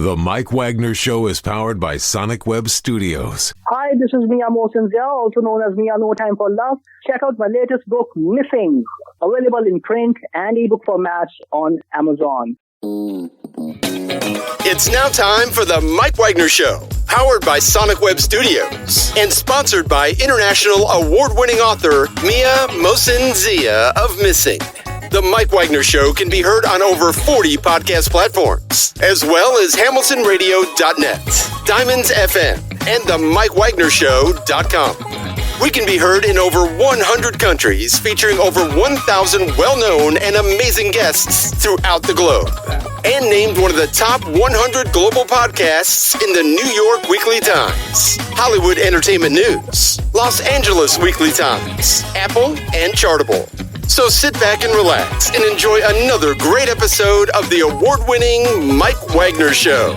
The Mike Wagner Show is powered by Sonic Web Studios. Hi, this is Mia Mosinzia, also known as Mia No Time for Love. Check out my latest book, Missing, available in print and ebook formats on Amazon. It's now time for the Mike Wagner Show, powered by Sonic Web Studios and sponsored by international award-winning author Mia Mosinzia of Missing. The Mike Wagner Show can be heard on over 40 podcast platforms, as well as hamiltonradio.net, Diamonds FM, and the MikeWagnerShow.com. We can be heard in over 100 countries, featuring over 1,000 well-known and amazing guests throughout the globe. And named one of the top 100 global podcasts in the New York Weekly Times, Hollywood Entertainment News, Los Angeles Weekly Times, Apple, and Chartable. So sit back and relax and enjoy another great episode of the award-winning Mike Wagner Show.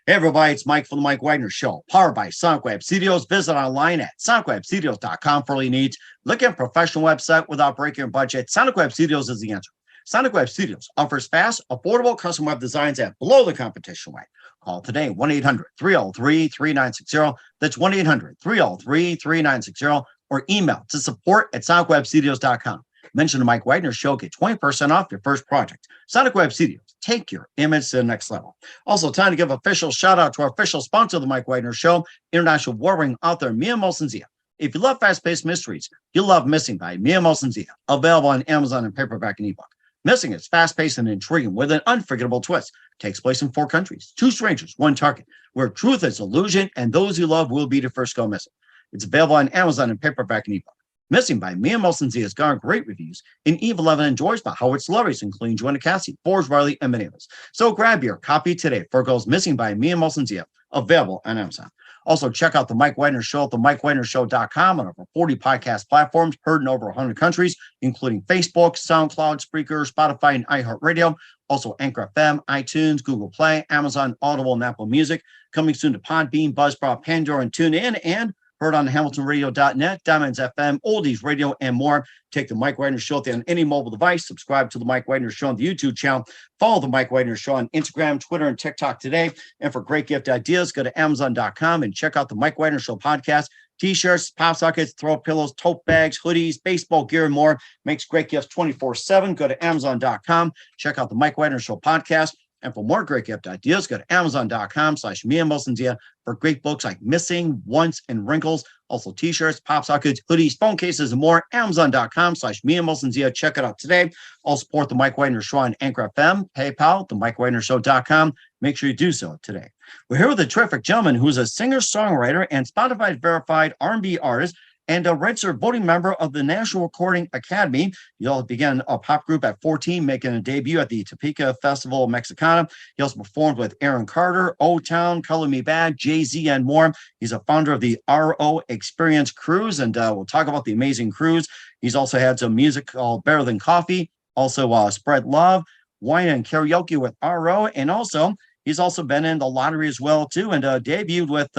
Hey everybody, it's Mike from the Mike Wagner Show, powered by Sonic Web Studios. Visit online at sonicwebstudios.com for all your needs. Look at a professional website without breaking your budget. Sonic Web Studios is the answer. Sonic Web Studios offers fast, affordable custom web designs at below the competition rate. Call today, 1-800-303-3960. That's 1-800-303-3960. Or email to support@sonicwebstudios.com. Mention the Mike Wagner Show, get 20% off your first project. Sonic Web Studios, take your image to the next level. Also, time to give official shout out to our official sponsor of the Mike Wagner Show, international award-winning author Mia Mosinzia. If you love fast-paced mysteries, you'll love Missing by Mia Mosinzia, available on Amazon in paperback and ebook. Missing is fast-paced and intriguing with an unforgettable twist. Takes place in 4 countries, 2 strangers, 1 target, where truth is illusion and those you love will be the first go missing. It's available on Amazon in paperback and ebook. Missing by Mia Mosinzia has garnered great reviews, and Eve 11 enjoys by Howard celebrities, including Joanna Cassie, Forrest Riley, and many others. So grab your copy today for Girls Missing by Mia Mosinzia, available on Amazon. Also, check out the Mike Wagner Show at themikewagnershow.com on over 40 podcast platforms, heard in over 100 countries, including Facebook, SoundCloud, Spreaker, Spotify, and iHeartRadio. Also, Anchor FM, iTunes, Google Play, Amazon, Audible, and Apple Music. Coming soon to Podbean, Buzzsprout, Pandora, and TuneIn, and heard on hamiltonradio.net, Diamonds FM, Oldies Radio, and more. Take the Mike Wagner Show on any mobile device. Subscribe to the Mike Wagner Show on the YouTube channel. Follow the Mike Wagner Show on Instagram, Twitter, and TikTok today. And for great gift ideas, go to Amazon.com and check out the Mike Wagner Show podcast. T-shirts, pop sockets, throw pillows, tote bags, hoodies, baseball gear, and more. Makes great gifts 24/7. Go to Amazon.com. Check out the Mike Wagner Show podcast. And for more great gift ideas, go to Amazon.com/Mia Mosinzia for great books like Missing, Once, and Wrinkles. Also t-shirts, pop sockets, hoodies, phone cases, and more. Amazon.com/Mia Mosinzia. Check it out today. I'll support the Mike Wagner Show on Anchor FM, PayPal, themikewagnershow.com. Make sure you do so today. We're here with a terrific gentleman who's a singer-songwriter and Spotify-verified R&B artist, and a registered voting member of the National Recording Academy. He also began a pop group at 14, making a debut at the Topeka Festival Mexicana. He also performed with Aaron Carter, O-Town, Color Me Bad, Jay-Z, and more. He's a founder of the ROexperienceruise, and we'll talk about the amazing cruise. He's also had some music called Better Than Coffee, also Spread Love, Wine and Karaoke with RO, and also he's also been in the lottery as well, too, and debuted with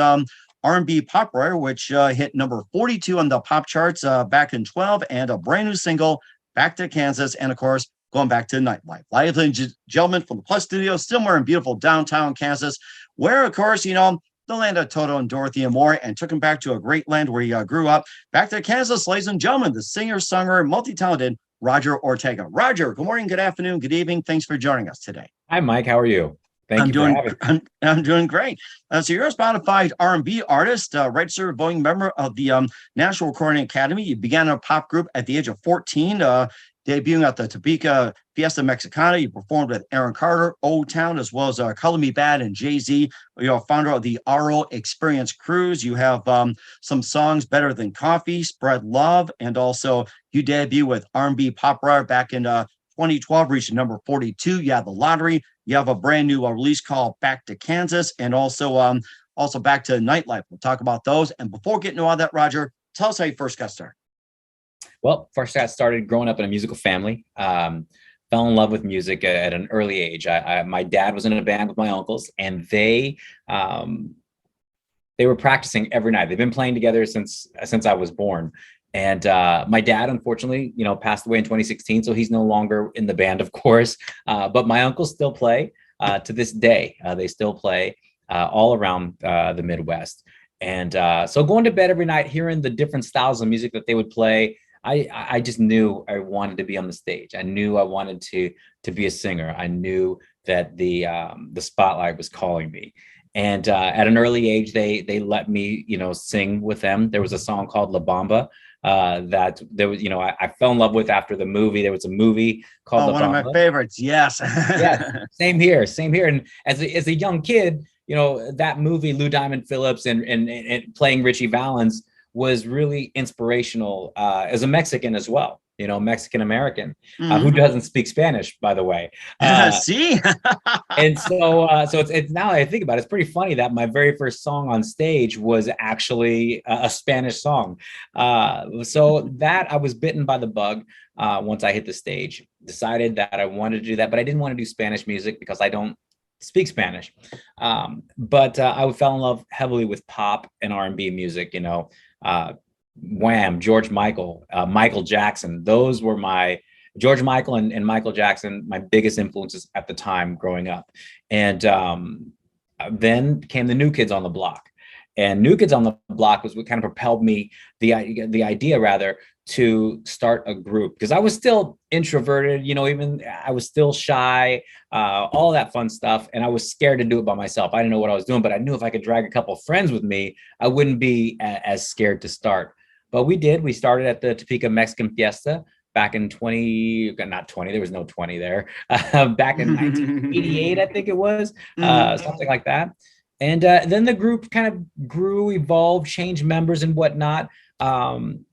R&B Pop Writer, which hit number 42 on the pop charts back in 12, and a brand new single, Back to Kansas, and of course, going back to nightlife. Ladies and gentlemen, from the Plus Studio, somewhere in beautiful downtown Kansas, where, of course, the land of Toto and Dorothy and more, and took him back to a great land where he grew up. Back to Kansas, ladies and gentlemen, the singer-songwriter, multi-talented Roger Ortega. Roger, good morning, good afternoon, good evening. Thanks for joining us today. Hi, Mike. How are you? I'm doing great. So you're a Spotify R&B artist, registered voting member of the National Recording Academy. You began a pop group at the age of 14, debuting at the Topeka Fiesta Mexicana. You performed with Aaron Carter, O-Town, as well as Color Me Bad and Jay-Z. You're a founder of the ROexperienceruise. You have some songs, Better Than Coffee, Spread Love, and also you debut with R&B Pop Writer back in 2012, reaching number 42. You have the lottery. You have a brand new release called Back to Kansas, and also Back to Nightlife. We'll talk about those. And before getting to all that, Roger, tell us how you first got started. Well, first I got started growing up in a musical family. Fell in love with music at an early age. My dad was in a band with my uncles, and they they were practicing every night. They've been playing together since I was born. And my dad, unfortunately, passed away in 2016. So he's no longer in the band, of course. But my uncles still play to this day. They still play all around the Midwest. And so going to bed every night, hearing the different styles of music that they would play, I just knew I wanted to be on the stage. I knew I wanted to be a singer. I knew that the spotlight was calling me. And at an early age, they let me, sing with them. There was a song called La Bamba that there was, I fell in love with after the movie. There was a movie called La Bamba. One of my favorites. Yes. Yeah, same here. And as a young kid, that movie, Lou Diamond Phillips and playing Richie Valens was really inspirational as a Mexican as well. Mexican American who doesn't speak Spanish, by the way. See, and so it's now that I think about it, it's pretty funny that my very first song on stage was actually a Spanish song. So that I was bitten by the bug once I hit the stage. Decided that I wanted to do that, but I didn't want to do Spanish music because I don't speak Spanish. But I fell in love heavily with pop and R&B music. Wham, George Michael, Michael Jackson. Those were George Michael and Michael Jackson, my biggest influences at the time growing up. And then came the New Kids on the Block. And New Kids on the Block was what kind of propelled me, the idea rather, to start a group. Because I was still introverted, even I was still shy, all that fun stuff. And I was scared to do it by myself. I didn't know what I was doing, but I knew if I could drag a couple of friends with me, I wouldn't be as scared to start. But we did. We started at the Topeka Mexican Fiesta back in there was no 20 there, back in 1988, I think it was, something like that. And then the group kind of grew, evolved, changed members and whatnot. I'm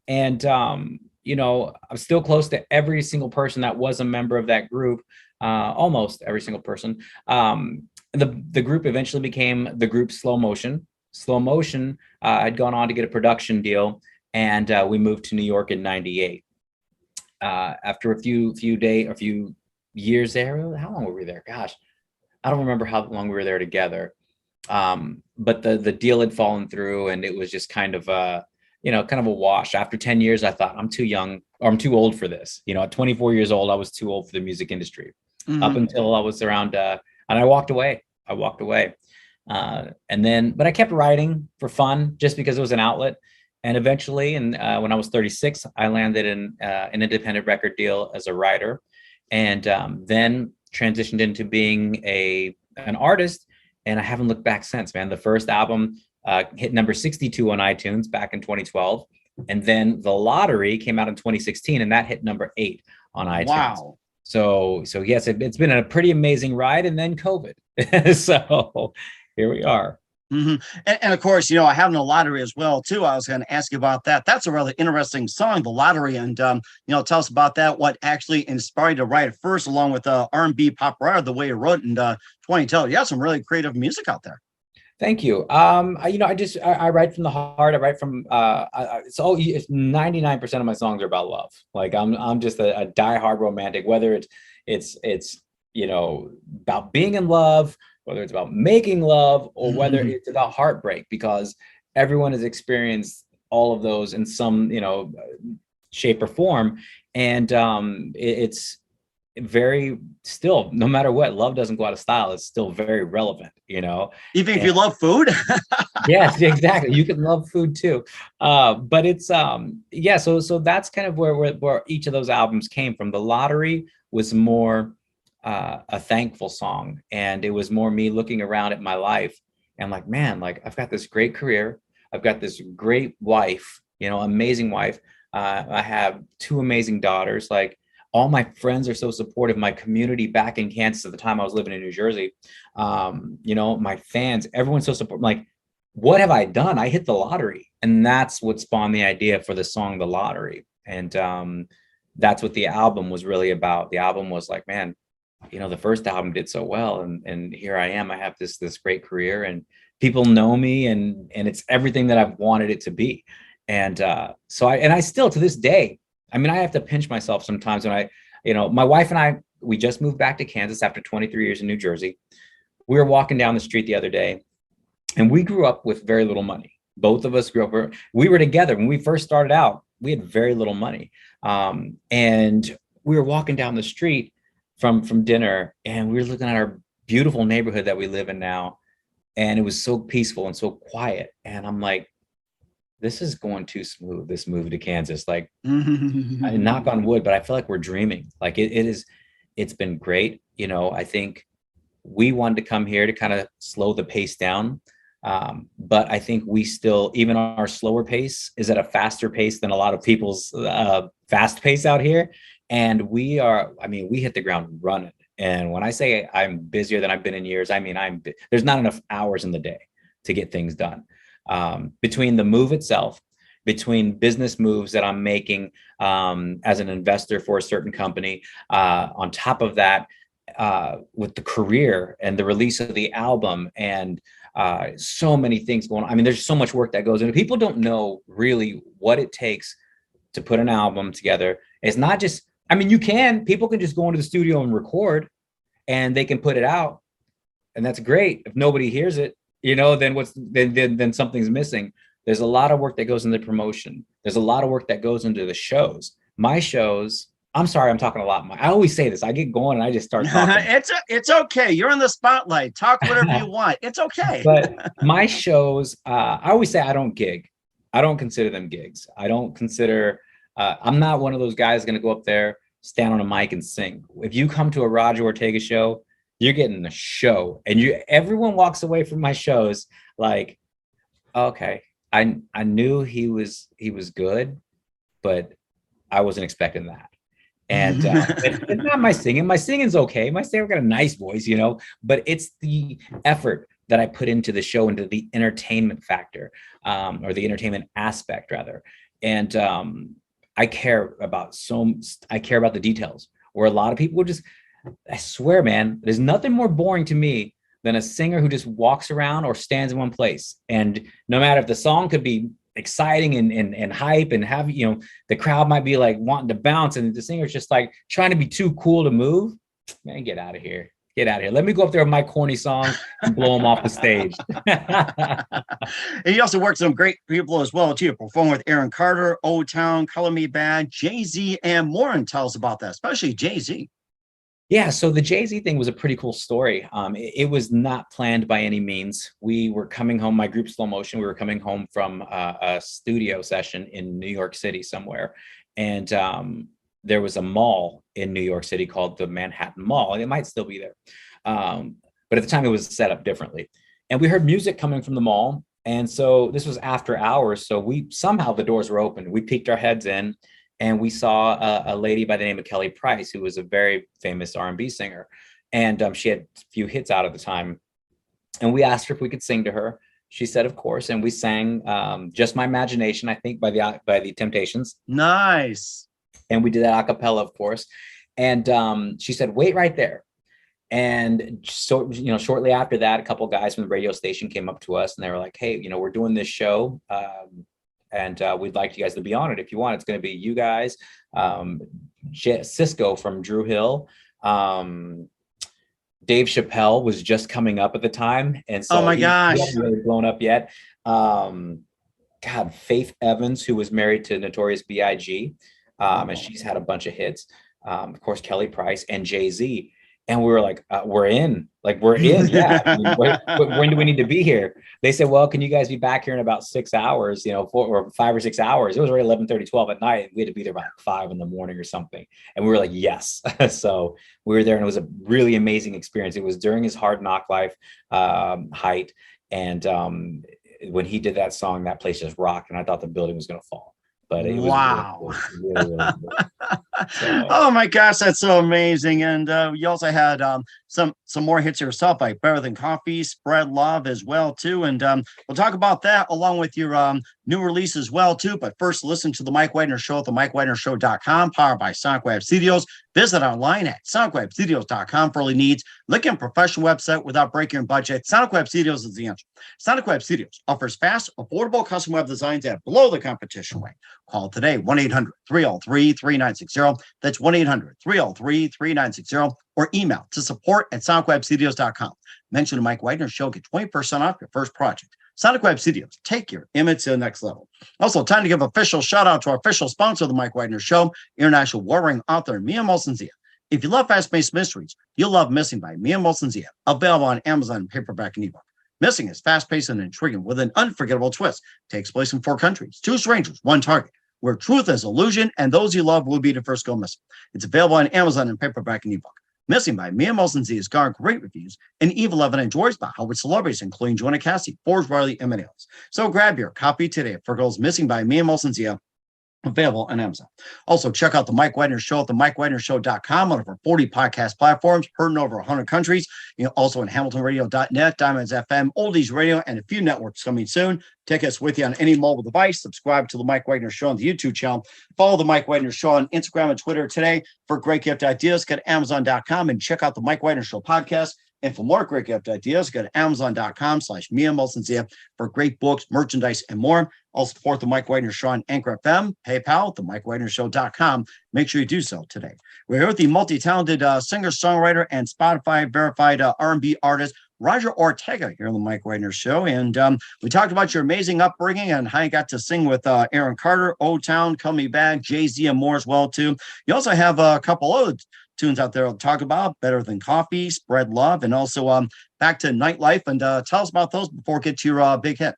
still close to every single person that was a member of that group, almost every single person. The group eventually became the group Slow Motion. Slow Motion had gone on to get a production deal. And we moved to New York in '98. After a few years there, how long were we there? Gosh, I don't remember how long we were there together. But the deal had fallen through, and it was just kind of a wash. After 10 years, I thought I'm too young or I'm too old for this. At 24 years old, I was too old for the music industry. Up until I was around, and I walked away. But I kept writing for fun, just because it was an outlet. And eventually, when I was 36, I landed in an independent record deal as a writer, and then transitioned into being an artist. And I haven't looked back since, man. The first album hit number 62 on iTunes back in 2012. And then The Lottery came out in 2016, and that hit number 8 on iTunes. Wow. So yes, it's been a pretty amazing ride. And then COVID. So here we are. Mm-hmm. And of course, having The Lottery as well, too. I was going to ask you about that. That's a really interesting song, The Lottery. And, tell us about that, what actually inspired you to write it first, along with R&B pop writer, the way you wrote it in 2012. You have some really creative music out there. Thank you. I write from the heart. I write from, 99% of my songs are about love. Like I'm just a diehard romantic, whether it's about being in love, whether it's about making love, or whether it's about heartbreak, because everyone has experienced all of those in some, shape or form. And it's very still, no matter what, love doesn't go out of style. It's still very relevant, Even if you love food. Yes, exactly. You can love food too. But it's, so that's kind of where each of those albums came from. The Lottery was more a thankful song, and it was more me looking around at my life and like, man, like I've got this great career, I've got this great wife, amazing wife, I have 2 amazing daughters, like all my friends are so supportive, my community back in Kansas at the time I was living in New Jersey, my fans, everyone's so supportive. Like, what have I done? I hit the lottery. And that's what spawned the idea for the song The Lottery. And that's what the album was really about. The album was like, man, the first album did so well, and here I am. I have this great career, and people know me, and it's everything that I've wanted it to be. And so I still, to this day, I have to pinch myself sometimes when my wife and I, we just moved back to Kansas after 23 years in New Jersey. We were walking down the street the other day, And we grew up with very little money. Both of us grew up, we were together. When we first started out, we had very little money. And we were walking down the street from dinner, and we were looking at our beautiful neighborhood that we live in now. And it was so peaceful and so quiet. And I'm like, this is going too smooth, this move to Kansas. Like, I knock on wood, but I feel like we're dreaming. Like it's been great. You know, I think we wanted to come here to kind of slow the pace down. But I think we still, even our slower pace is at a faster pace than a lot of people's fast pace out here. And we hit the ground running. And when I say I'm busier than I've been in years, I mean, there's not enough hours in the day to get things done. Between the move itself, between business moves that I'm making as an investor for a certain company, on top of that, with the career and the release of the album and so many things going on. I mean, there's so much work that goes into it. People don't know really what it takes to put an album together. It's not just, I mean, people can just go into the studio and record and they can put it out, and that's great. If nobody hears it, you know, then something's missing. There's a lot of work that goes into promotion. There's a lot of work that goes into the shows. My shows, I'm sorry, I'm talking a lot. I always say this. I get going and I just start talking. It's okay. You're in the spotlight. Talk whatever you want. It's okay. But my shows, I always say I don't gig. I don't consider them gigs. I don't consider, I'm not one of those guys going to go up there, stand on a mic and sing. If you come to a Roger Ortega show, you're getting the show. And everyone walks away from my shows like, okay, I knew he was good, but I wasn't expecting that. And it's not my singing. My singing's okay. I've got a nice voice, you know, but it's the effort that I put into the show, into the entertainment factor, or the entertainment aspect rather. And I care about the details, where a lot of people I swear, man, there's nothing more boring to me than a singer who just walks around or stands in one place. And no matter if the song could be exciting and hype and have, you know, the crowd might be like wanting to bounce and the singer's just like trying to be too cool to move, man, get out of here. Let me go up there with my corny song and blow them off the stage. And you also worked with some great people as well, too. Perform with Aaron Carter, O-Town, Color Me Bad, Jay-Z, and more. And tell us about that, especially Jay-Z. Yeah, so the Jay-Z thing was a pretty cool story. It was not planned by any means. We were coming home, my group Slow Motion, we were coming home from a studio session in New York City somewhere. And there was a mall in New York City called the Manhattan Mall, and it might still be there. But at the time it was set up differently. And we heard music coming from the mall. And so this was after hours. So somehow the doors were open. We peeked our heads in. And we saw a lady by the name of Kelly Price, who was a very famous R&B singer. And she had a few hits out at the time. And we asked her if we could sing to her. She said, of course. And we sang Just My Imagination, I think, by the Temptations. Nice. And we did that a cappella, of course. And she said, wait right there. And so, you know, shortly after that, a couple of guys from the radio station came up to us and they were like, hey, you know, we're doing this show. And we'd like you guys to be on it if you want. It's going to be you guys, Cisco from Drew Hill, Dave Chappelle was just coming up at the time, and so oh my gosh, he hadn't really blown up yet. Faith Evans, who was married to Notorious B.I.G., and she's had a bunch of hits. Of course, Kelly Price and Jay-Z. And we were like, we're in. Yeah. I mean, when do we need to be here? They said, well, can you guys be back here in about 6 hours, you know, 5 or 6 hours? It was already 11:30, 12 at night. We had to be there by 5 in the morning or something. And we were like, yes. So we were there and it was a really amazing experience. It was during his Hard Knock Life height. And when he did that song, that place just rocked. And I thought the building was going to fall. But it was wow. really cool. So, oh my gosh, that's so amazing. And you also had some more hits yourself, like Better Than Coffee, Spread Love as well too. And we'll talk about that along with your new release as well too. But first, listen to the Mike Wagner Show at themikewagnershow.com, powered by Sonic Web Studios. Visit online at sonicwebstudios.com for all your needs. Look at a professional website without breaking your budget. Sonic Web Studios is the answer. Sonic Web Studios offers fast, affordable custom web designs at below the competition rate. Call today, 1-800-303-3960. That's 1-800-303-3960. or email to support@sonicwebstudios.com. Mention the Mike Wagner Show, get 20% off your first project. Sonic Web Studios, take your image to the next level. Also, time to give official shout out to our official sponsor of the Mike Wagner Show, international warring author Mia Molson-Zia. If you love fast-paced mysteries, you'll love Missing by Mia Molson-Zia, available on Amazon, paperback, and ebook. Missing is fast-paced and intriguing with an unforgettable twist. Takes place in 4 countries, 2 strangers, 1 target, where truth is illusion and those you love will be the first go missing. It's available on Amazon and paperback and ebook. Missing by Mia Molson-Zia has garnered great reviews, and Eve 11 enjoys by how with celebrities including Joanna Cassie, Forrest Riley, and many others. So grab your copy today for Girls Missing by Mia Molson-Zia, available on Amazon. Also, check out the Mike Wagner Show at the mikewagnershow.com, one of our 40 podcast platforms, heard in over 100 countries. Also on hamiltonradio.net, Diamonds FM, Oldies Radio, and a few networks coming soon. Take us with you on any mobile device. Subscribe to the Mike Wagner Show on the YouTube channel. Follow the Mike Wagner Show on Instagram and Twitter today. For great gift ideas, go to Amazon.com and check out the Mike Wagner Show podcast. And for more great gift ideas, go to Amazon.com/Mia Molson-Zia for great books, merchandise, and more. Also support the Mike Wagner Show on Anchor FM, PayPal, themikewagnershow.com. Make sure you do so today. We're here with the multi-talented singer-songwriter and Spotify-verified R&B artist, Roger Ortega, here on the Mike Wagner Show. And we talked about your amazing upbringing and how you got to sing with Aaron Carter, O-Town, Color Me Badd, Jay-Z, and more as well, too. You also have a couple other tunes out there to talk about, Better Than Coffee, Spread Love, and also Back to Nightlife. And tell us about those before we get to your big hit.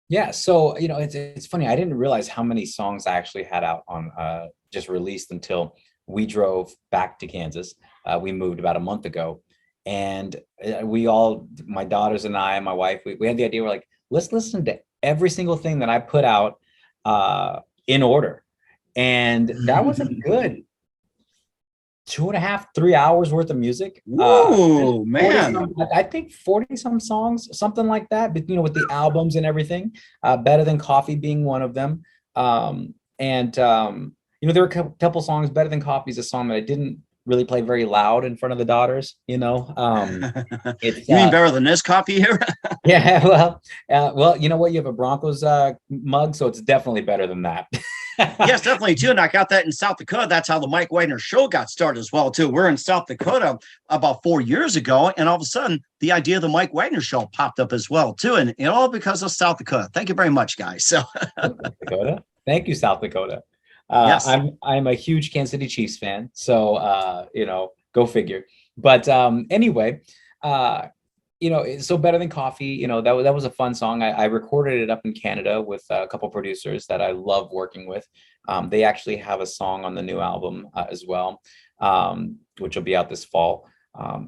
Yeah, so it's funny. I didn't realize how many songs I actually had out on just released until we drove back to Kansas. We moved about a month ago, and we all, my daughters and I and my wife, we had the idea. We're like, let's listen to every single thing that I put out in order, and that was a good 2.5, 3 hours worth of music. Oh man, I think 40 some songs, something like that. But with the albums and everything, Better Than Coffee being one of them. There were a couple songs. Better Than Coffee is a song that I didn't really play very loud in front of the daughters. You mean Better Than This Coffee here? Yeah, well, you know what? You have a Broncos mug, so it's definitely better than that. Yes, definitely too. And I got that in South Dakota. That's how the Mike Wagner Show got started as well too. We're in South Dakota about 4 years ago, and all of a sudden the idea of the Mike Wagner Show popped up as well too, and all because of South Dakota. Thank you very much, guys. So South Dakota. Thank you, South Dakota. Yes. I'm a huge Kansas City Chiefs fan, so go figure. But anyway, so Better Than Coffee, that was a fun song. I recorded it up in Canada with a couple producers that I love working with. They actually have a song on the new album as well, which will be out this fall.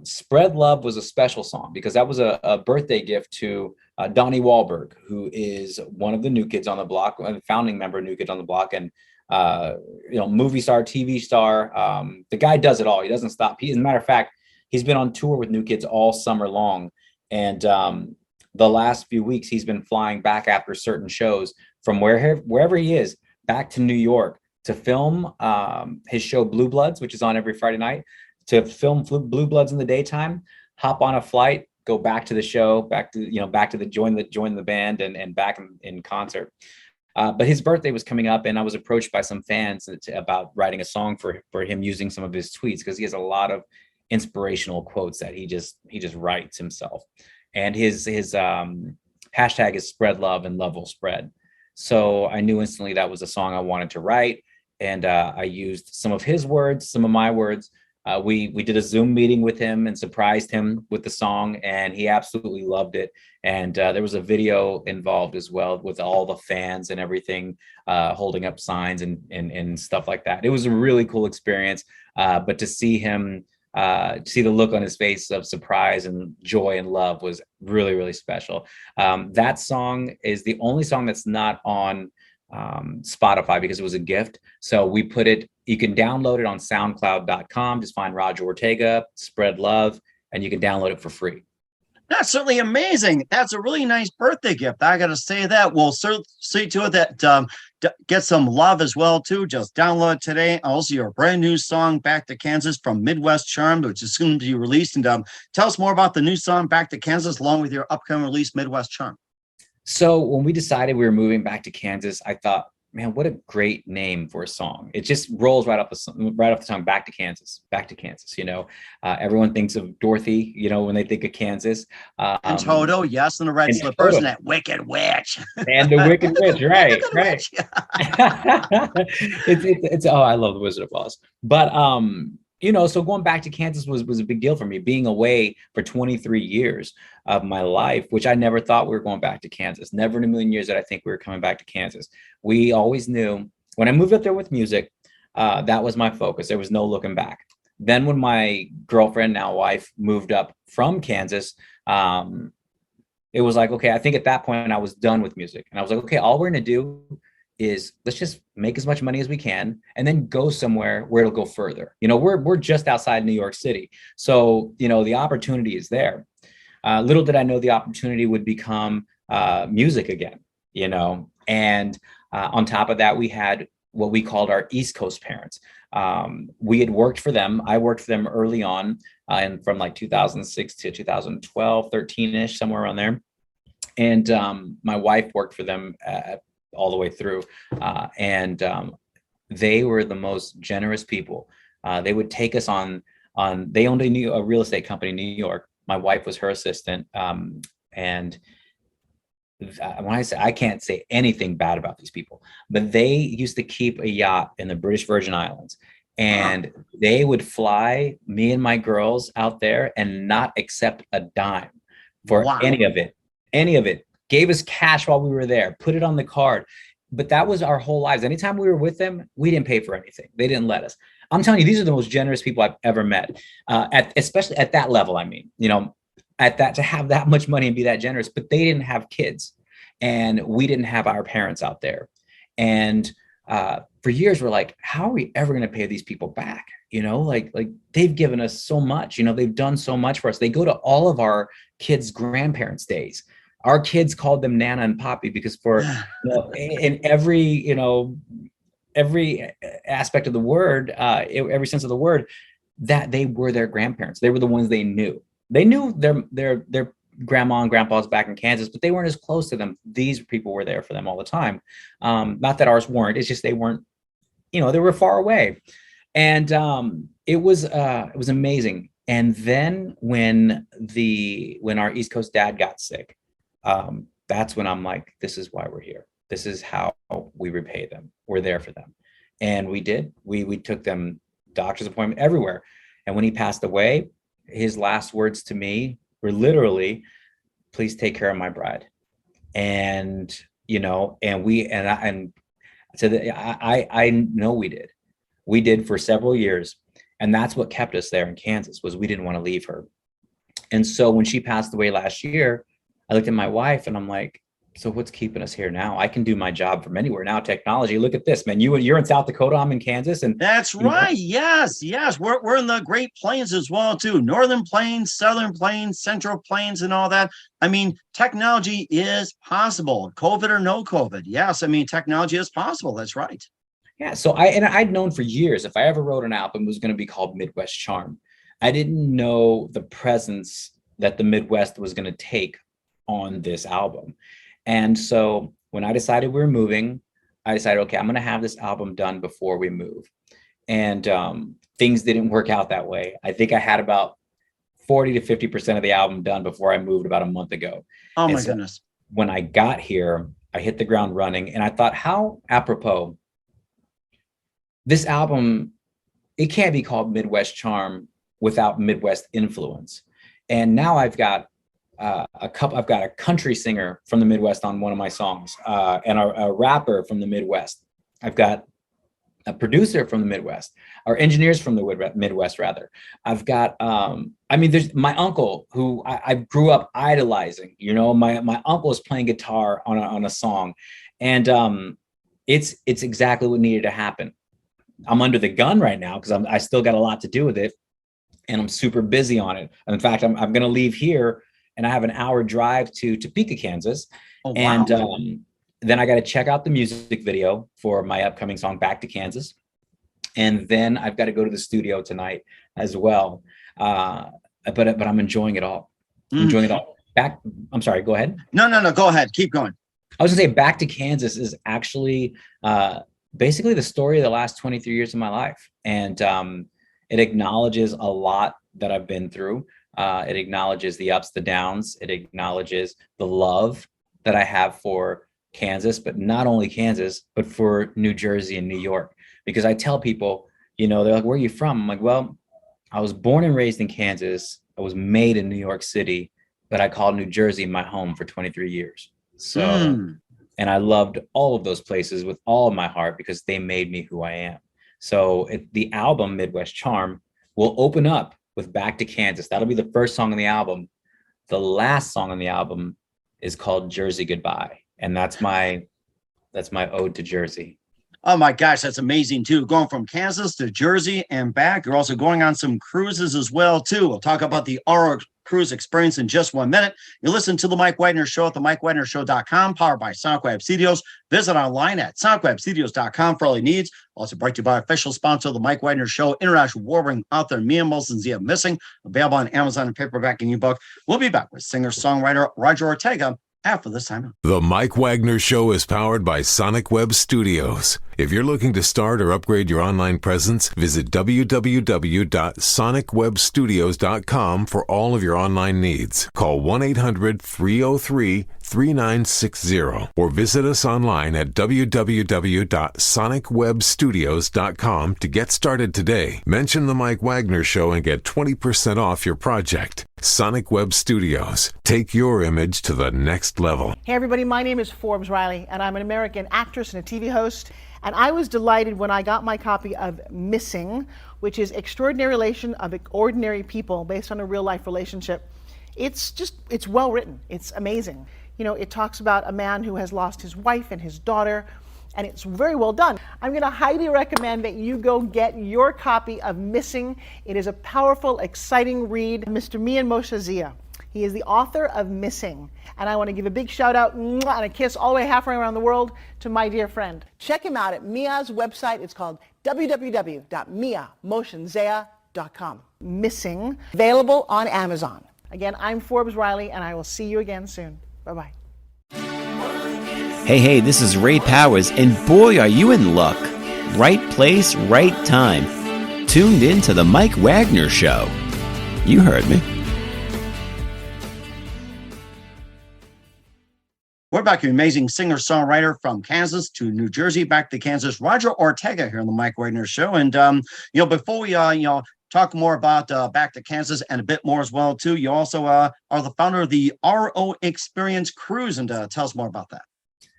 Spread Love was a special song because that was a birthday gift to Donnie Wahlberg, who is one of the New Kids on the Block, a founding member of New Kids on the Block, and movie star, TV star. The guy does it all. He doesn't stop. As a matter of fact, he's been on tour with New Kids all summer long. And the last few weeks, he's been flying back after certain shows from wherever he is, back to New York to film his show Blue Bloods, which is on every Friday night, to film Blue Bloods in the daytime, hop on a flight, go back to the show, back to join the band and back in concert. But his birthday was coming up, and I was approached by some fans about writing a song for him using some of his tweets, because he has a lot of inspirational quotes that he just writes himself, and his hashtag is Spread Love and Love Will Spread. So I knew instantly that was a song I wanted to write, and I used some of his words, some of my words. We did a Zoom meeting with him and surprised him with the song, and he absolutely loved it. And there was a video involved as well with all the fans and everything, holding up signs and stuff like that. It was a really cool experience. But to see him, see the look on his face of surprise and joy and love was really, really special. That song is the only song that's not on Spotify because it was a gift. So we put it, you can download it on soundcloud.com. Just find Roger Ortega, Spread Love, and you can download it for free. That's certainly amazing. That's a really nice birthday gift. I got to say that. We'll see to it that get some love as well, too. Just download it today. Also, your brand new song, Back to Kansas, from Midwestcharm, which is soon to be released. And tell us more about the new song, Back to Kansas, along with your upcoming release, Midwestcharm. So when we decided we were moving back to Kansas, I thought, man, what a great name for a song. It just rolls right off the tongue. Back to Kansas, back to Kansas. Everyone thinks of Dorothy, when they think of Kansas. And Toto, yes, and the red slippers, and that wicked witch. And the wicked witch, right, right. It's I love the Wizard of Oz. But so going back to Kansas was a big deal for me, being away for 23 years of my life, which I never thought we were going back to Kansas. Never in a million years did I think we were coming back to Kansas. We always knew when I moved up there with music, that was my focus. There was no looking back. Then when my girlfriend, now wife, moved up from Kansas, it was like, okay, I think at that point I was done with music. And I was like, okay, all we're going to do is let's just make as much money as we can and then go somewhere where it'll go further. We're just outside New York City. So, the opportunity is there. Little did I know the opportunity would become music again, and on top of that, we had what we called our East Coast parents. We had worked for them. I worked for them early on and from like 2006 to 2012, 13-ish, somewhere around there. And my wife worked for them all the way through. And they were the most generous people. They would take us on they owned a real estate company in New York. My wife was her assistant. And when I say, I can't say anything bad about these people, but they used to keep a yacht in the British Virgin Islands, and they would fly me and my girls out there and not accept a dime for any of it. Gave us cash while we were there, put it on the card. But that was our whole lives. Anytime we were with them, we didn't pay for anything. They didn't let us. I'm telling you, these are the most generous people I've ever met, especially at that level. I mean, to have that much money and be that generous, but they didn't have kids and we didn't have our parents out there. And for years, we're like, how are we ever going to pay these people back? Like they've given us so much, they've done so much for us. They go to all of our kids' grandparents' days. Our kids called them Nana and Poppy because in every aspect of the word, every sense of the word, that they were their grandparents. They were the ones they knew. They knew their grandma and grandpas back in Kansas, but they weren't as close to them. These people were there for them all the time. Not that ours weren't. It's just they weren't. They were far away, and it was amazing. And then when our East Coast dad got sick, that's when I'm like, this is why we're here. This is how we repay them. We're there for them, and we did. We took them doctor's appointment everywhere, and when he passed away, his last words to me were literally, please take care of my bride. And, I know we did for several years. And that's what kept us there in Kansas, was we didn't want to leave her. And so when she passed away last year, I looked at my wife and I'm like, so what's keeping us here now? I can do my job from anywhere now. Technology. Look at this, man. You're in South Dakota. I'm in Kansas, and that's right. Yes. We're in the Great Plains as well too. Northern Plains, Southern Plains, Central Plains, and all that. I mean, technology is possible. COVID or no COVID. Yes. I mean, technology is possible. That's right. Yeah. So I'd known for years if I ever wrote an album, it was going to be called Midwest Charm. I didn't know the presence that the Midwest was going to take on this album. And so when I decided we were moving, I decided, okay, I'm going to have this album done before we move. And things didn't work out that way. I think I had about 40 to 50% of the album done before I moved about a month ago. Oh, my goodness. When I got here, I hit the ground running, and I thought, how apropos. This album, it can't be called Midwest Charm without Midwest influence. And now I've got I've got a country singer from the Midwest on one of my songs, and a rapper from the Midwest. I've got a producer from the Midwest, or engineers from the Midwest, rather. I've got, there's my uncle who I grew up idolizing. My uncle is playing guitar on a song, and it's exactly what needed to happen. I'm under the gun right now because I still got a lot to do with it, and I'm super busy on it. And in fact, I'm going to leave here. And I have an hour drive to Topeka, Kansas. Oh, wow. And then I got to check out the music video for my upcoming song, Back to Kansas. And then I've got to go to the studio tonight as well. But I'm enjoying it all. I'm sorry, go ahead. No, go ahead. Keep going. I was gonna say Back to Kansas is actually basically the story of the last 23 years of my life. And it acknowledges a lot that I've been through. It acknowledges the ups, the downs. It acknowledges the love that I have for Kansas, but not only Kansas, but for New Jersey and New York. Because I tell people, they're like, where are you from? I'm like, well, I was born and raised in Kansas. I was made in New York City, but I called New Jersey my home for 23 years. So, and I loved all of those places with all of my heart because they made me who I am. So the album MidwestCharm will open up with Back to Kansas. That'll be the first song on the album. The last song on the album is called Jersey Goodbye. And that's my ode to Jersey. Oh my gosh, that's amazing too. Going from Kansas to Jersey and back. You're also going on some cruises as well too. We'll talk about the RO cruise experience in just 1 minute. You listen to the Mike Wagner Show at the MikeWagnerShow.com, powered by SonicWeb Studios. Visit online at SonicWebStudios.com for all your needs. Also brought to you by official sponsor of the Mike Wagner Show, international award-winning author Mia Molson Zia Missing, available on Amazon and paperback and ebook. We'll be back with singer-songwriter Roger Ortega after this time. The Mike Wagner Show is powered by Sonic Web Studios. If you're looking to start or upgrade your online presence, visit www.sonicwebstudios.com for all of your online needs. Call 1-800-303-3960 or visit us online at www.sonicwebstudios.com to get started today. Mention the Mike Wagner Show and get 20% off your project. Sonic Web Studios. Take your image to the next level. Hey everybody, my name is Forbes Riley and I'm an American actress and a TV host. And I was delighted when I got my copy of Missing, which is Extraordinary Relation of Ordinary People based on a real life relationship. It's well written. It's amazing. It talks about a man who has lost his wife and his daughter, and it's very well done. I'm going to highly recommend that you go get your copy of Missing. It is a powerful, exciting read. Mr. Mian Moshe Zia. He is the author of Missing. And I want to give a big shout out and a kiss all the way halfway around the world to my dear friend. Check him out at Mia's website. It's called www.miamotionsea.com. Missing, available on Amazon. Again, I'm Forbes Riley, and I will see you again soon. Bye-bye. Hey, this is Ray Powers, and boy, are you in luck. Right place, right time. Tuned in to the Mike Wagner Show. You heard me. We're back, an amazing singer-songwriter from Kansas to New Jersey, back to Kansas, Roger Ortega here on the Mike Wagner Show. And, before we, talk more about Back to Kansas and a bit more as well, too, you also are the founder of the ROexperienceruise, and tell us more about that.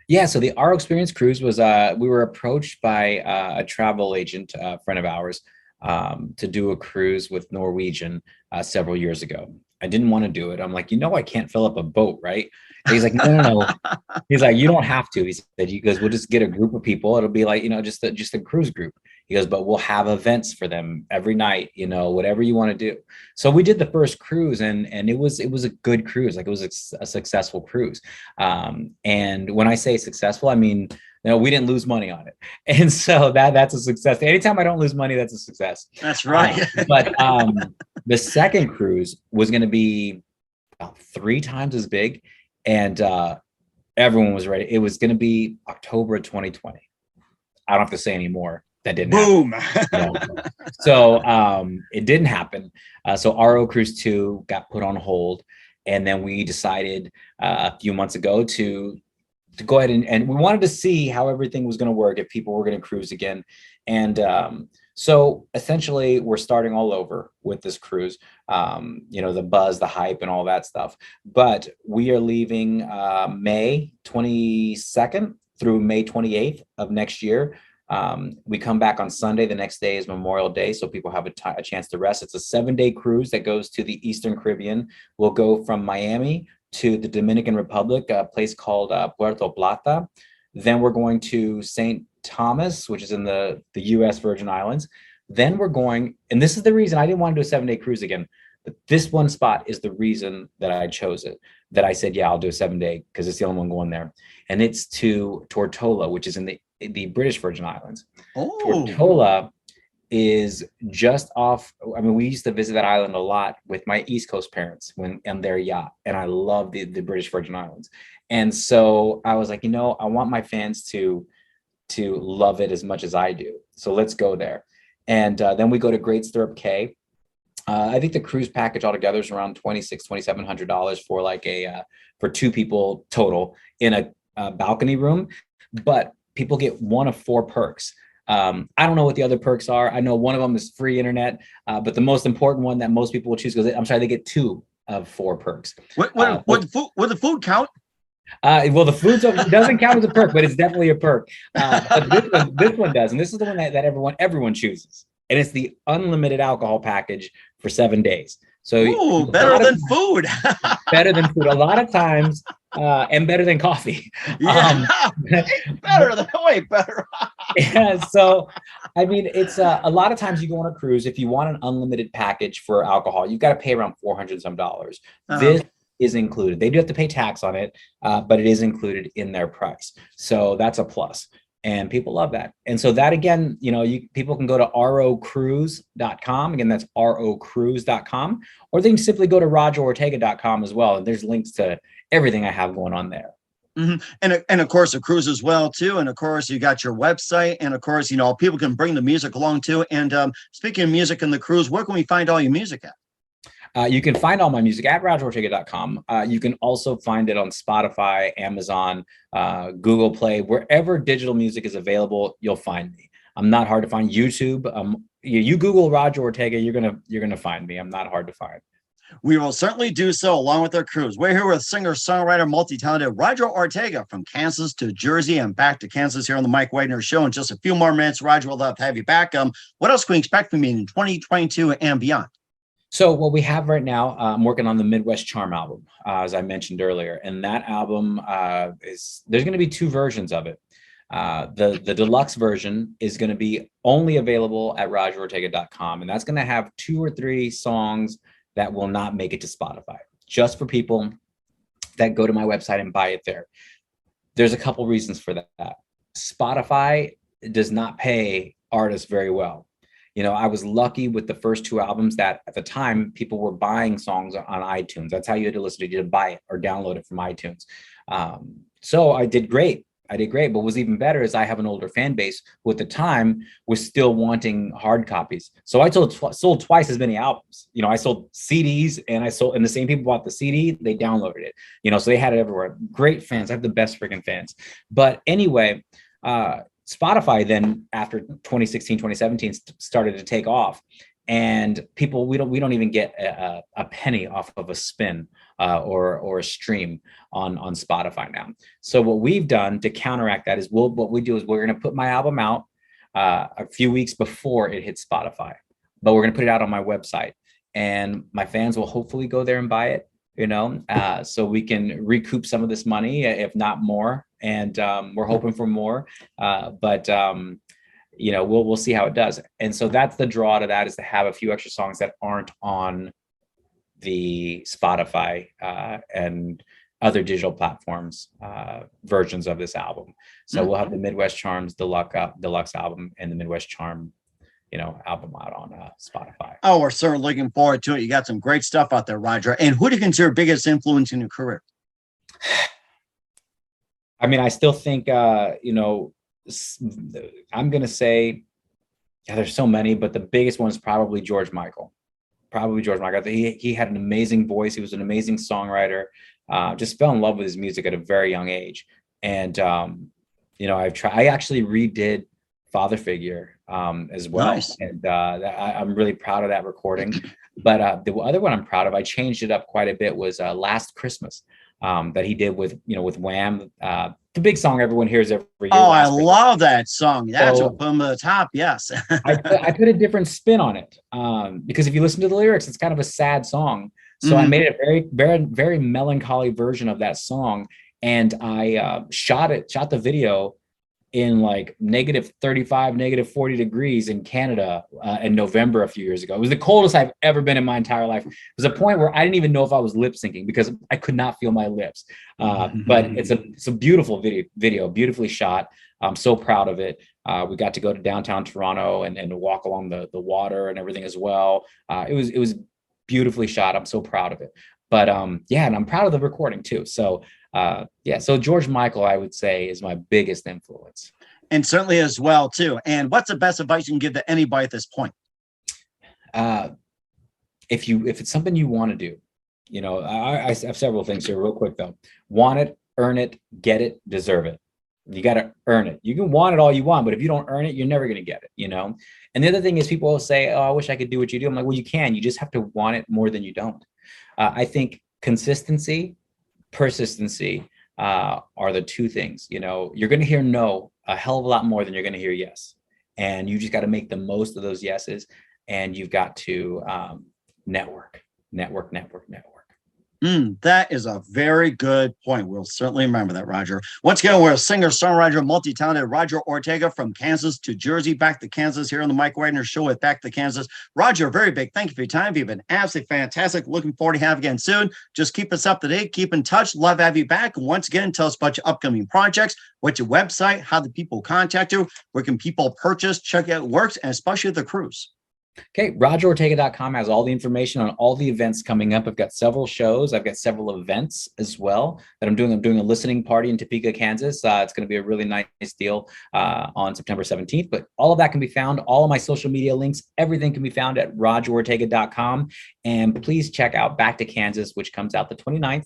Yeah, so the ROexperienceruise was, we were approached by a travel agent, friend of ours, to do a cruise with Norwegian several years ago. I didn't want to do it. I'm like, I can't fill up a boat, right? And he's like, no. He's like, you don't have to. He goes, we'll just get a group of people. It'll be like, just a cruise group. He goes, but we'll have events for them every night, whatever you want to do. So we did the first cruise, and it was a good cruise. Like, it was a successful cruise. And when I say successful, I mean, we didn't lose money on it. And so that's a success. Anytime I don't lose money, that's a success. That's right. But the second cruise was going to be about 3 times as big. And everyone was ready. It was going to be October of 2020. I don't have to say any more. That didn't happen. So it didn't happen. So RO Cruise 2 got put on hold. And then we decided a few months ago to go ahead and we wanted to see how everything was going to work, if people were going to cruise again. And so essentially we're starting all over with this cruise, the buzz, the hype, and all that stuff. But we are leaving May 22nd through May 28th of next year. We come back on Sunday. The next day is Memorial Day, so people have a chance to rest. It's a 7-day cruise that goes to the Eastern Caribbean. We'll go from Miami to the Dominican Republic, a place called Puerto Plata. Then we're going to St. Thomas, which is in the U.S. Virgin Islands. Then we're going, and this is the reason I didn't want to do a 7-day cruise again, but this one spot is the reason that I chose it, that I said, yeah, I'll do a 7-day because it's the only one going there. And it's to Tortola, which is in the British Virgin Islands. Oh. Tortola is just off. I mean, we used to visit that island a lot with my East Coast parents on their yacht, and I love the British Virgin Islands. And so I was like, I want my fans to love it as much as I do. So let's go there. And then we go to Great Stirrup Cay. I think the cruise package altogether is around $2,700 for for two people total in a balcony room, but people get one of 4 perks. I don't know what the other perks are. I know one of them is free internet, but the most important one that most people will choose, they get 2 of 4 perks. Would the food count? Well, the food doesn't count as a perk, but it's definitely a perk. But this one does, and this is the one that everyone chooses, and it's the unlimited alcohol package for 7 days. So better than food. Better than food a lot of times, and better than coffee. Yeah, way better. Yeah, so I mean, it's a lot of times you go on a cruise. If you want an unlimited package for alcohol, you've got to pay around $400 some. This is included. They do have to pay tax on it, but it is included in their price. So that's a plus. And people love that. And so that, again, people can go to ROcruise.com. Again, that's ROcruise.com. Or they can simply go to rogerortega.com as well. And there's links to everything I have going on there. Mm-hmm. And of course, a cruise as well, too. And of course, you got your website. And of course, people can bring the music along, too. And speaking of music and the cruise, where can we find all your music at? You can find all my music at rogerortega.com. You can also find it on Spotify, Amazon, Google Play, wherever digital music is available, you'll find me. I'm not hard to find. YouTube. You Google Roger Ortega, you're gonna find me. I'm not hard to find. We will certainly do so along with our cruise. We're here with singer, songwriter, multi-talented Roger Ortega from Kansas to Jersey and back to Kansas here on the Mike Wagner Show. In just a few more minutes, Roger, we'll love to have you back. What else can we expect from you in 2022 and beyond? So what we have right now, I'm working on the MidwestCharm album, as I mentioned earlier. And that album there's going to be 2 versions of it. The deluxe version is going to be only available at rogerortega.com. And that's going to have 2 or 3 songs that will not make it to Spotify, just for people that go to my website and buy it there. There's a couple reasons for that. Spotify does not pay artists very well. I was lucky with the first 2 albums that at the time people were buying songs on iTunes. That's how you had to listen to it. You had to buy it or download it from iTunes. So I did great. But what's even better is I have an older fan base who at the time was still wanting hard copies. So I sold twice as many albums. I sold CDs and the same people bought the CD, they downloaded it. So they had it everywhere. Great fans. I have the best freaking fans. But anyway, Spotify then after 2016, 2017 started to take off, and people, we don't even get a penny off of a spin or a stream on Spotify now. So what we've done to counteract that is we're going to put my album out a few weeks before it hits Spotify, but we're going to put it out on my website, and my fans will hopefully go there and buy it, so we can recoup some of this money, if not more. And we're hoping for more, but we'll see how it does. And so that's the draw to that, is to have a few extra songs that aren't on the Spotify and other digital platforms versions of this album. So we'll have the MidwestCharm's deluxe album and the MidwestCharm album out on Spotify. Oh, we're certainly looking forward to it. You got some great stuff out there, Roger. And who do you consider biggest influence in your career? I mean, I still think, I'm going to say, there's so many, but the biggest one is probably George Michael. He had an amazing voice. He was an amazing songwriter. Just fell in love with his music at a very young age. And, I actually redid Father Figure as well. Nice. And I'm really proud of that recording. But the other one I'm proud of, I changed it up quite a bit, was Last Christmas. That he did with Wham, the big song everyone hears every year. Oh, I love that song. That's what put him to the top. Yes. I put a different spin on it because if you listen to the lyrics, it's kind of a sad song. So I made it a very, very, very melancholy version of that song, and I shot the video in like -35, -40 degrees in Canada in November a few years ago. It was the coldest I've ever been in my entire life. It was a point where I didn't even know if I was lip syncing because I could not feel my lips. But it's a beautiful video, beautifully shot. I'm so proud of it. We got to go to downtown Toronto and walk along the water and everything as well. It was beautifully shot. I'm so proud of it. But yeah, and I'm proud of the recording too. So yeah, so George Michael, I would say, is my biggest influence. And certainly as well too. And what's the best advice you can give to anybody at this point? If it's something you want to do, you know, I have several things here real quick though. Want it, earn it, get it, deserve it. You got to earn it. You can want it all you want, but if you don't earn it, you're never going to get it, you know? And the other thing is people will say, oh, I wish I could do what you do. I'm like, well, you can. You just have to want it more than you don't. I think consistency, persistency are the two things. You know, you're going to hear no a hell of a lot more than you're going to hear yes. And you just got to make the most of those yeses. And you've got to network. That is a very good point. We'll certainly remember that, Roger. Once again, we're a singer, songwriter, multi-talented Roger Ortega from Kansas to Jersey, back to Kansas here on the Mike Wagner Show with Back to Kansas. Roger, very big thank you for your time. You've been absolutely fantastic. Looking forward to having you again soon. Just keep us up to date. Keep in touch. Love to have you back. And once again, tell us about your upcoming projects. What's your website? How do people contact you? Where can people purchase, check out works, and especially the cruise? Okay, rogerortega.com has all the information on all the events coming up. I've got several shows. I've got several events as well that I'm doing. I'm doing a listening party in Topeka, Kansas. It's going to be a really nice deal on September 17th. But all of that can be found. All of my social media links, everything can be found at rogerortega.com. And please check out Back to Kansas, which comes out the 29th,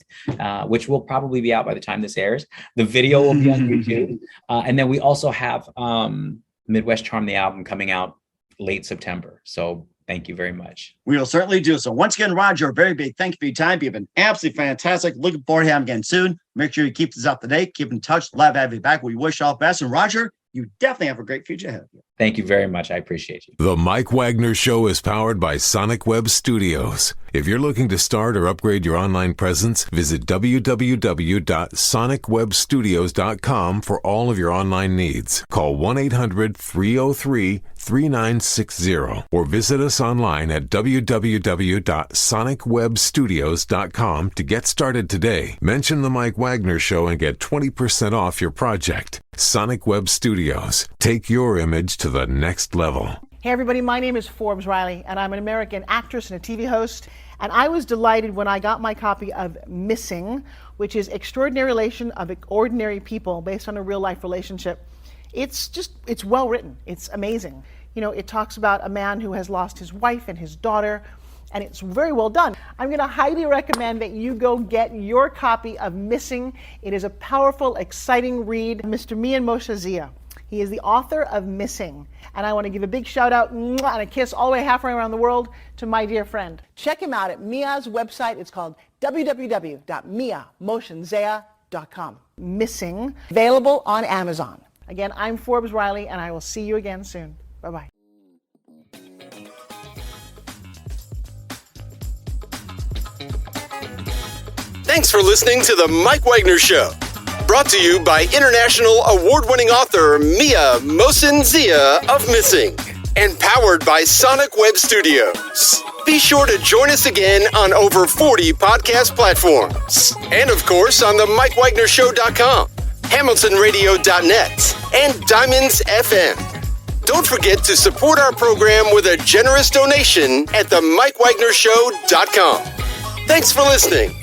which will probably be out by the time this airs. The video will be on YouTube. And then we also have MidwestCharm, the album, coming out late September. So thank you very much. We will certainly do so. Once again, Roger, a very big thank you for your time. You've been absolutely fantastic. Looking forward to having you again soon. Make sure you keep us up to date. Keep in touch. Love having you back. We wish all the best. And Roger, you definitely have a great future ahead of you. Thank you very much. I appreciate you. The Mike Wagner Show is powered by Sonic Web Studios. If you're looking to start or upgrade your online presence, visit www.sonicwebstudios.com for all of your online needs. Call 1-800-303-3960 or visit us online at www.sonicwebstudios.com to get started today. Mention the Mike Wagner Show and get 20% off your project. Sonic Web Studios. Take your image to the next level. Hey everybody, my name is Forbes Riley, and I'm an American actress and a TV host. And I was delighted when I got my copy of Missing, which is Extraordinary Relation of Ordinary People based on a real life relationship. It's well written. It's amazing. You know, it talks about a man who has lost his wife and his daughter, and it's very well done. I'm going to highly recommend that you go get your copy of Missing. It is a powerful, exciting read. Mr. Mian Moshe Zia. He is the author of Missing. And I want to give a big shout out and a kiss all the way halfway around the world to my dear friend. Check him out at Mia's website. It's called www.miamoshenzea.com. Missing, available on Amazon. Again, I'm Forbes Riley, and I will see you again soon. Bye-bye. Thanks for listening to The Mike Wagner Show. Brought to you by international award-winning author Mia Mohsen-Zia of Missing, and powered by Sonic Web Studios. Be sure to join us again on over 40 podcast platforms, and of course on the MikeWagnerShow.com, HamiltonRadio.net, and Diamonds FM. Don't forget to support our program with a generous donation at the MikeWagnerShow.com. Thanks for listening.